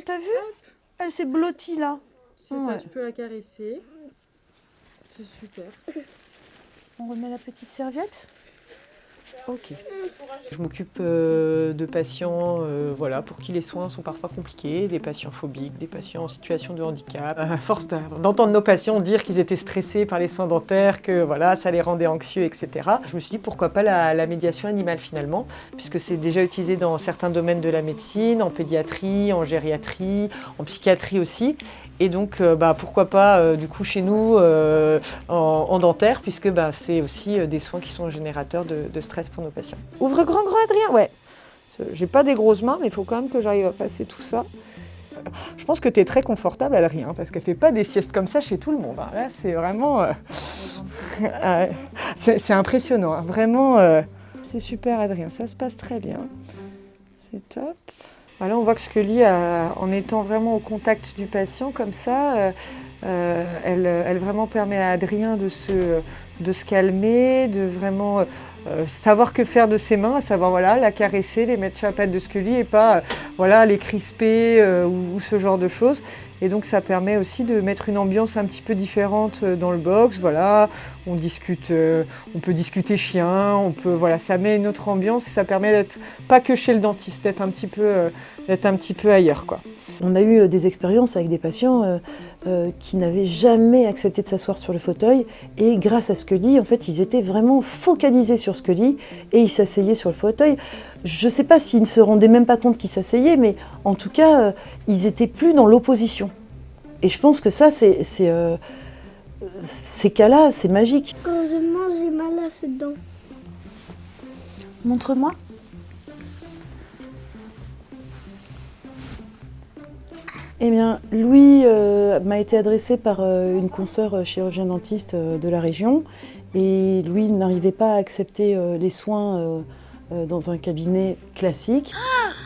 t'as vu? Elle s'est blottie là. C'est ça, tu peux la caresser. C'est super. On remet la petite serviette. Ok. Je m'occupe de patients voilà, pour qui les soins sont parfois compliqués, des patients phobiques, des patients en situation de handicap. À force d'entendre nos patients dire qu'ils étaient stressés par les soins dentaires, que voilà, ça les rendait anxieux, etc. Je me suis dit pourquoi pas la médiation animale finalement, puisque c'est déjà utilisé dans certains domaines de la médecine, en pédiatrie, en gériatrie, en psychiatrie aussi. Et donc, pourquoi pas, du coup, chez nous, en dentaire, puisque c'est aussi des soins qui sont générateurs de stress pour nos patients. Ouvre grand, Adrien. Ouais. J'ai pas des grosses mains, mais il faut quand même que j'arrive à passer tout ça. Je pense que tu es très confortable, Adrien, parce qu'elle fait pas des siestes comme ça chez tout le monde. Hein. Là, c'est vraiment... c'est impressionnant, hein. Vraiment... C'est super, Adrien. Ça se passe très bien. C'est top. Là, on voit que Scully, en étant vraiment au contact du patient comme ça, elle vraiment permet à Adrien de se calmer, de vraiment savoir que faire de ses mains, à savoir voilà, la caresser, les mettre sur la patte de Scully et pas voilà, les crisper ou ce genre de choses. Et donc ça permet aussi de mettre une ambiance un petit peu différente dans le box. Voilà, on discute, on peut discuter chien, voilà, ça met une autre ambiance et ça permet d'être pas que chez le dentiste, d'être un petit peu ailleurs, quoi. On a eu des expériences avec des patients qui n'avaient jamais accepté de s'asseoir sur le fauteuil et grâce à Scully, en fait, ils étaient vraiment focalisés sur Scully et ils s'asseyaient sur le fauteuil. Je ne sais pas s'ils ne se rendaient même pas compte qu'ils s'asseyaient, mais en tout cas, ils n'étaient plus dans l'opposition. Et je pense que ça, ces cas-là, c'est magique. Quand je mange, j'ai mal à ces dents. Montre-moi. Eh bien, Louis m'a été adressé par une consoeur chirurgien dentiste de la région et Louis n'arrivait pas à accepter les soins dans un cabinet classique.